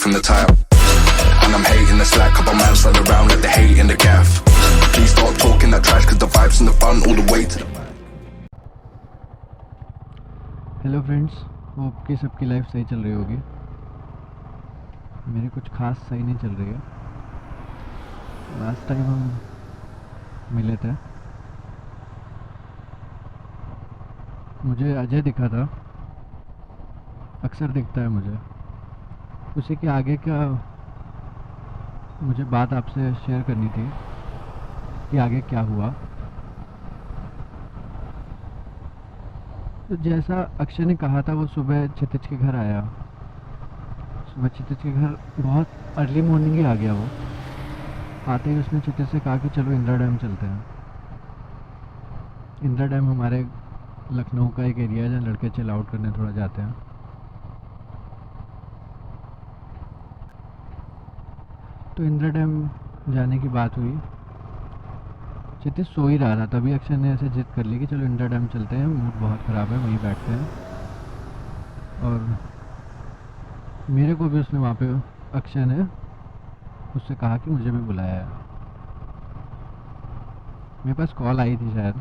from the top. And I'm hating the slack, couple man slide around like the hate in the gaff. Please stop talking that trash, cause the vibes in the front all the way to the back. Hello friends, hope कि सबकी life सही चल रही होगी। मेरी कुछ खास सही नहीं चल रही है। लास्ट टाइम हम मिले थे, मुझे अजय दिखा था, अक्सर दिखता है मुझे। उसी के आगे का मुझे बात आपसे शेयर करनी थी कि आगे क्या हुआ। तो जैसा अक्षय ने कहा था, वो सुबह क्षितिज के घर आया। सुबह क्षितिज के घर बहुत अर्ली मॉर्निंग ही आ गया। वो आते ही उसने क्षितिज से कहा कि चलो इंदिरा डैम चलते हैं। इंदिरा डैम हमारे लखनऊ का एक एरिया है जहाँ लड़के चिल आउट करने थोड़ा जाते हैं। तो इंदिरा डैम जाने की बात हुई। क्षितिज सो ही रहा था, तभी अक्षय ने ऐसे जिद कर ली कि चलो इंदिरा डैम चलते हैं, मूड बहुत ख़राब है, वहीं बैठते हैं। और मेरे को भी उसने वहाँ पे, अक्षय ने उससे कहा कि मुझे भी बुलाया है। मेरे पास कॉल आई थी शायद,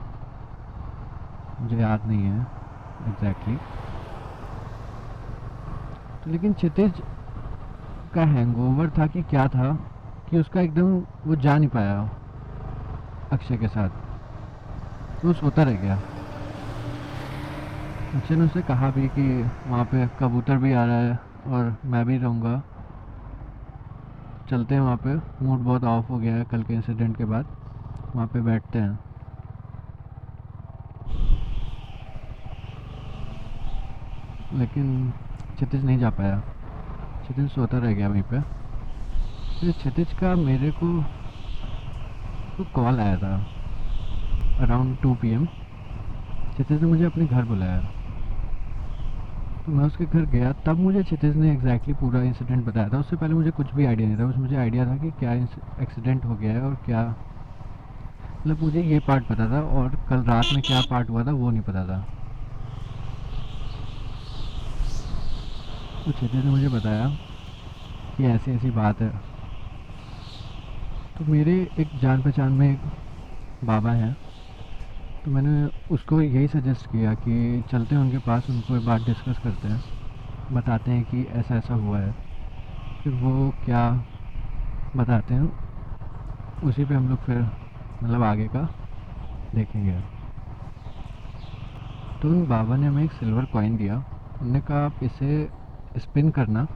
मुझे याद नहीं है एग्जैक्टली। तो लेकिन क्षितिज का हैंगओवर था कि क्या था कि उसका एकदम वो जा नहीं पाया अक्षय के साथ, तो वो सोता रह गया। अक्षय ने उससे कहा भी कि वहाँ पे कबूतर भी आ रहा है और मैं भी रहूँगा, चलते हैं वहाँ पे, मूड बहुत ऑफ हो गया है कल के इंसिडेंट के बाद, वहाँ पे बैठते हैं। लेकिन क्षितिज नहीं जा पाया, क्षितिज सोता रह गया वहीं पे। फिर क्षितिज का मेरे को कॉल आया था अराउंड 2 PM। क्षितिज ने मुझे अपने घर बुलाया, तो मैं उसके घर गया। तब मुझे क्षितिज ने एग्जैक्टली पूरा इंसिडेंट बताया था। उससे पहले मुझे कुछ भी आइडिया नहीं था। बस मुझे आइडिया था कि क्या एक्सीडेंट हो गया है और क्या, मतलब मुझे ये पार्ट पता था, और कल रात में क्या पार्ट हुआ था वो नहीं पता था। तो क्षितिज ने मुझे बताया कि ऐसी ऐसी बात है। तो मेरे एक जान पहचान में एक बाबा हैं, तो मैंने उसको यही सजेस्ट किया कि चलते हैं उनके पास, उनको एक बात डिस्कस करते हैं, बताते हैं कि ऐसा ऐसा हुआ है। फिर वो क्या बताते हैं उसी पे हम लोग फिर मतलब आगे का देखेंगे। तो उन बाबा ने हमें एक सिल्वर कॉइन दिया। उन्होंने कहा आप इसे स्पिन करना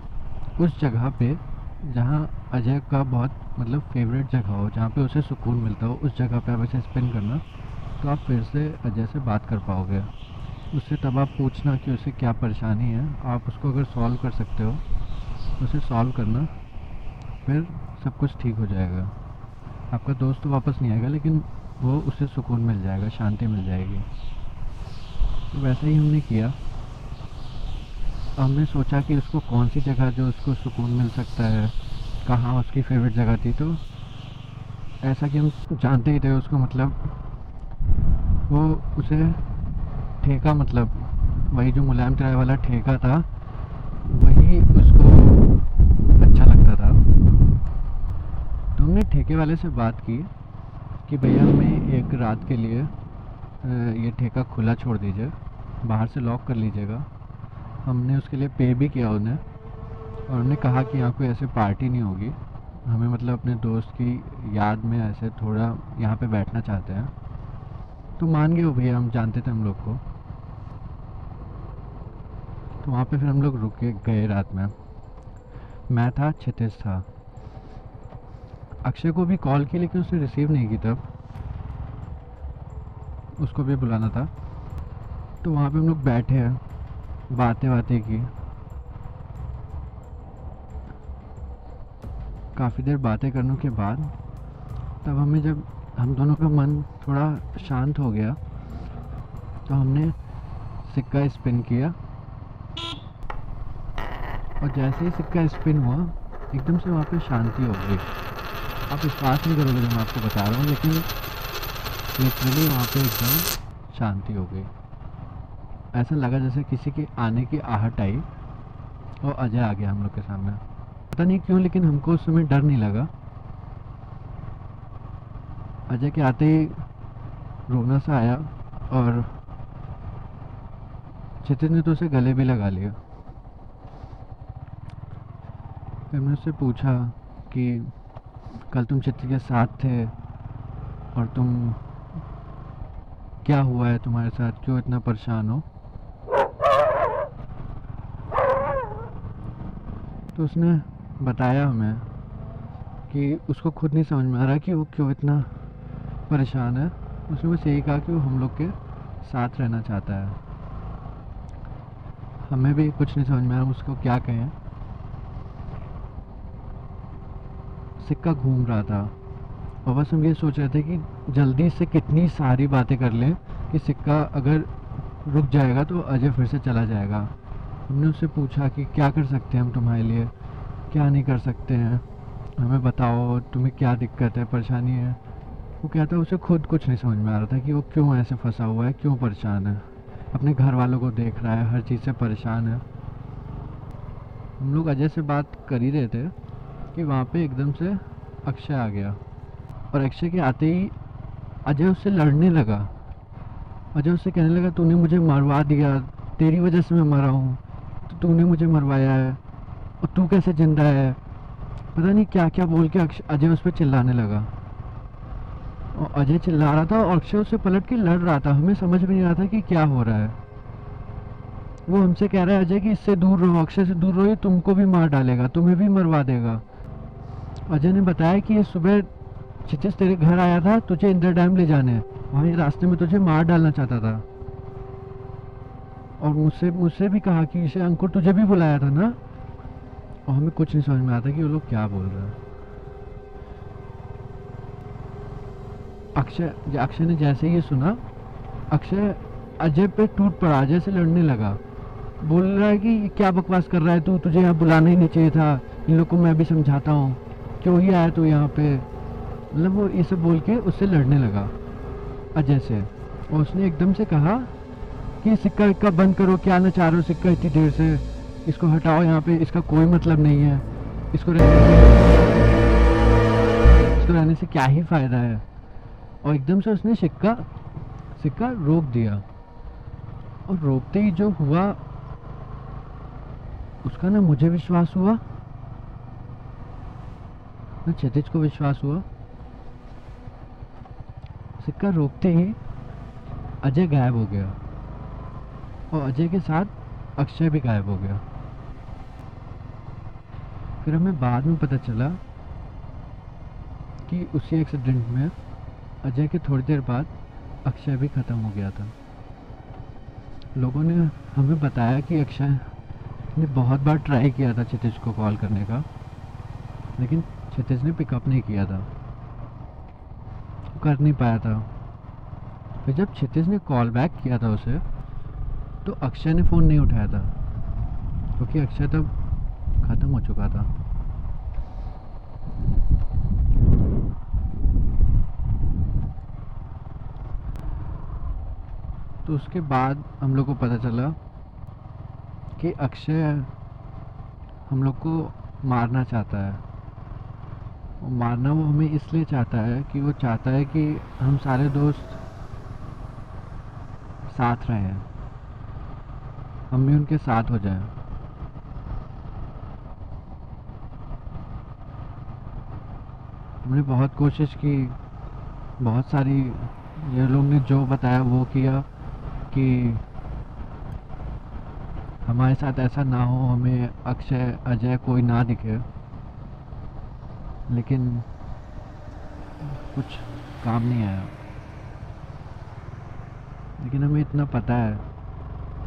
उस जगह पे जहाँ अजय का बहुत मतलब फेवरेट जगह हो, जहाँ पे उसे सुकून मिलता हो, उस जगह पे आप इसे स्पिन करना, तो आप फिर से अजय से बात कर पाओगे। उससे तब आप पूछना कि उसे क्या परेशानी है, आप उसको अगर सॉल्व कर सकते हो उसे सॉल्व करना, फिर सब कुछ ठीक हो जाएगा। आपका दोस्त तो वापस नहीं आएगा, लेकिन वो उसे सुकून मिल जाएगा, शांति मिल जाएगी। तो वैसे ही हमने किया। हमने सोचा कि उसको कौन सी जगह जो उसको सुकून मिल सकता है, कहाँ उसकी फेवरेट जगह थी। तो ऐसा कि हम जानते ही थे उसको, मतलब वो उसे ठेका, मतलब वही जो मुलायम चाय वाला ठेका था, वही उसको अच्छा लगता था। तो हमने ठेके वाले से बात की कि भैया हमें एक रात के लिए ये ठेका खुला छोड़ दीजिए, बाहर से लॉक कर लीजिएगा। हमने उसके लिए पे भी किया उन्हें, और उन्होंने कहा कि यहाँ कोई ऐसे पार्टी नहीं होगी, हमें मतलब अपने दोस्त की याद में ऐसे थोड़ा यहाँ पे बैठना चाहते हैं। तो मान गए वो भैया, हम जानते थे हम लोग को। तो वहाँ पे फिर हम लोग रुके गए रात में। मैं था, क्षितिज था। अक्षय को भी कॉल की, लेकिन उसने रिसीव नहीं की, तब उसको भी बुलाना था। तो वहाँ पे हम लोग बैठे हैं, बातें की, काफ़ी देर बातें करने के बाद तब हमें, जब हम दोनों का मन थोड़ा शांत हो गया, तो हमने सिक्का स्पिन किया। और जैसे ही सिक्का स्पिन हुआ, एकदम से वहाँ पे शांति हो गई। आप विश्वास नहीं करोगे जो मैं आपको बता रहा हूँ, लेकिन लिटरली वहाँ पे एकदम शांति हो गई। ऐसा लगा जैसे किसी के आने की आहट आई और अजय आ गया हम लोग के सामने। पता नहीं क्यों, लेकिन हमको उस समय डर नहीं लगा। अजय के आते ही रोना सा आया और क्षितिज ने तो उसे गले भी लगा लिया। फिर मैंने उससे पूछा कि कल तुम क्षितिज के साथ थे और तुम क्या हुआ है तुम्हारे साथ, क्यों इतना परेशान हो? तो उसने बताया हमें कि उसको खुद नहीं समझ में आ रहा कि वो क्यों इतना परेशान है। उसने बस यही कहा कि वो हम लोग के साथ रहना चाहता है। हमें भी कुछ नहीं समझ में आ रहा उसको क्या कहें। सिक्का घूम रहा था और बस हम ये सोच रहे थे कि जल्दी से कितनी सारी बातें कर लें कि सिक्का अगर रुक जाएगा तो अजय फिर से चला जाएगा। हमने उससे पूछा कि क्या कर सकते हैं हम तुम्हारे लिए, क्या नहीं कर सकते हैं, हमें बताओ तुम्हें क्या दिक्कत है, परेशानी है। वो कहता उसे खुद कुछ नहीं समझ में आ रहा था कि वो क्यों ऐसे फंसा हुआ है, क्यों परेशान है, अपने घर वालों को देख रहा है, हर चीज़ से परेशान है। हम लोग अजय से बात कर ही रहे थे कि वहाँ पे एकदम से अक्षय आ गया और अक्षय के आते ही अजय उससे लड़ने लगा। अजय उससे कहने लगा तूने मुझे मरवा दिया, तेरी वजह से मैं मरा हूँ, तो तूने मुझे मरवाया है और तू कैसे जिंदा है। पता नहीं क्या क्या बोल के अजय उस पर चिल्लाने लगा और अजय चिल्ला रहा था और अक्षय उससे पलट के लड़ रहा था। हमें समझ में नहीं आ रहा था कि क्या हो रहा है। वो हमसे कह रहा है अजय कि इससे दूर रहो, अक्षय से दूर रहो, ये तुमको भी मार डालेगा, तुम्हें भी मरवा देगा। अजय ने बताया कि ये सुबह क्षितिज तेरे घर आया था तुझे इंदिरा डैम ले जाने, वहीं रास्ते में तुझे मार डालना चाहता था और मुझसे भी कहा कि इसे अंकुर तुझे भी बुलाया था ना। और हमें कुछ नहीं समझ में आता कि वो लोग क्या बोल रहे हैं। अक्षय ने जैसे ही ये सुना, अक्षय अजय पे टूट पड़ा, अजय से लड़ने लगा। बोल रहा है कि क्या बकवास कर रहा है तू, तुझे यहाँ बुलाना ही नहीं चाहिए था, इन लोग को मैं भी समझाता हूँ, क्यों ही आया तू यहाँ पे। मतलब वो ये सब बोल के उससे लड़ने लगा अजय से। और उसने एकदम से कहा कि सिक्का विक्का बंद करो, क्या ना चाह रहे हो सिक्का इतनी देर से, इसको हटाओ यहाँ पे, इसका कोई मतलब नहीं है, इसको रहने से क्या ही फायदा है। और एकदम से उसने सिक्का रोक दिया और रोकते ही जो हुआ उसका ना मुझे विश्वास हुआ ना क्षितिज को विश्वास हुआ। सिक्का रोकते ही अजय गायब हो गया और अजय के साथ अक्षय भी गायब हो गया। फिर हमें बाद में पता चला कि उसी एक्सीडेंट में अजय के थोड़ी देर बाद अक्षय भी ख़त्म हो गया था। लोगों ने हमें बताया कि अक्षय ने बहुत बार ट्राई किया था क्षितिज को कॉल करने का, लेकिन क्षितिज ने पिकअप नहीं किया था, वो कर नहीं पाया था। फिर जब क्षितिज ने कॉल बैक किया था उसे, तो अक्षय ने फ़ोन नहीं उठाया था क्योंकि अक्षय तब ख़त्म हो चुका था। तो उसके बाद हम लोग को पता चला कि अक्षय हम लोग को मारना चाहता है। वो मारना वो हमें इसलिए चाहता है कि वो चाहता है कि हम सारे दोस्त साथ रहें, हम भी उनके साथ हो जाएं। हमने बहुत कोशिश की, बहुत सारी, ये लोग ने जो बताया वो किया कि हमारे साथ ऐसा ना हो, हमें अक्षय अजय कोई ना दिखे, लेकिन कुछ काम नहीं आया। लेकिन हमें इतना पता है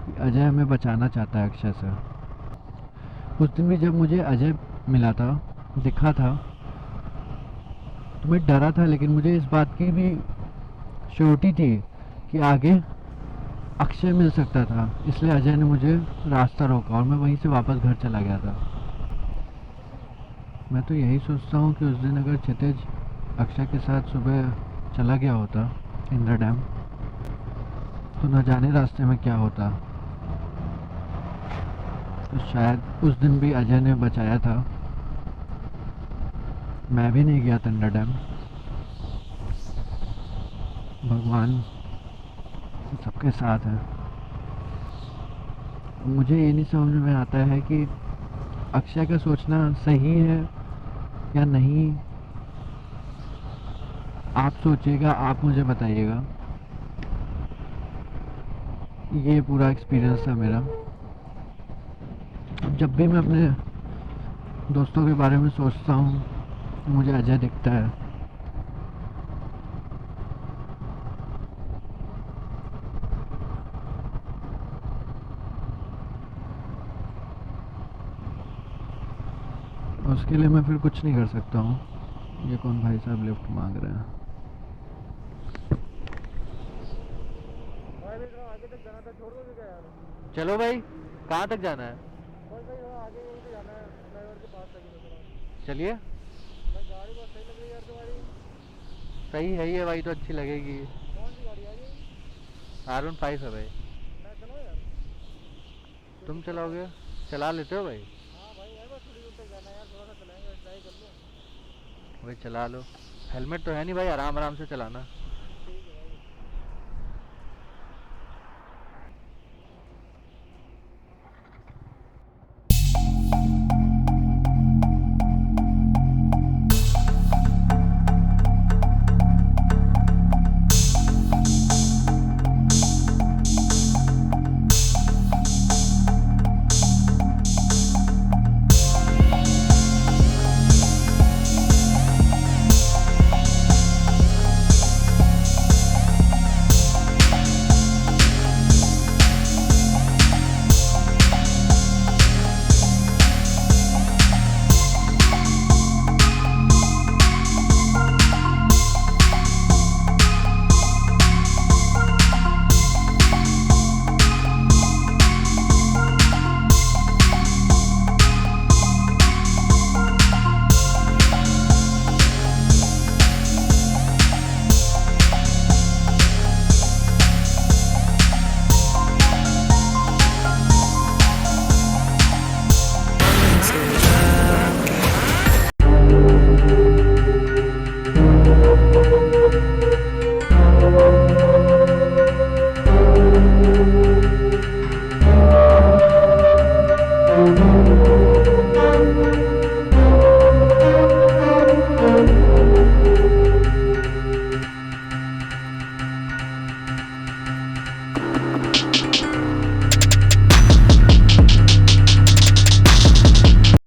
कि अजय हमें बचाना चाहता है अक्षय से। उस दिन भी जब मुझे अजय मिला था, दिखा था, तो मैं डरा था, लेकिन मुझे इस बात की भी श्योरिटी थी कि आगे अक्षय मिल सकता था, इसलिए अजय ने मुझे रास्ता रोका और मैं वहीं से वापस घर चला गया था। मैं तो यही सोचता हूँ कि उस दिन अगर क्षितिज अक्षय के साथ सुबह चला गया होता इंदिरा डैम, तो न जाने रास्ते में क्या होता। तो शायद उस दिन भी अजय ने बचाया था मैं भी नहीं गया तंडा डैम। भगवान सबके साथ है। मुझे ये नहीं समझ में आता है कि अक्षय का सोचना सही है या नहीं। आप सोचिएगा, आप मुझे बताइएगा। ये पूरा एक्सपीरियंस था मेरा। जब भी मैं अपने दोस्तों के बारे में सोचता हूँ मुझे अजय दिखता है। उसके लिए मैं फिर कुछ नहीं कर सकता हूँ। ये कौन भाई साहब लिफ्ट मांग रहे हैं? चलो भाई, कहाँ तक जाना है? चलिए। सही है ये भाई, तो अच्छी लगेगी। R15 है भाई। तुम चलाओगे? चला लेते हो भाई? भाई चला लो। हेलमेट तो है नहीं भाई, आराम आराम से चलाना।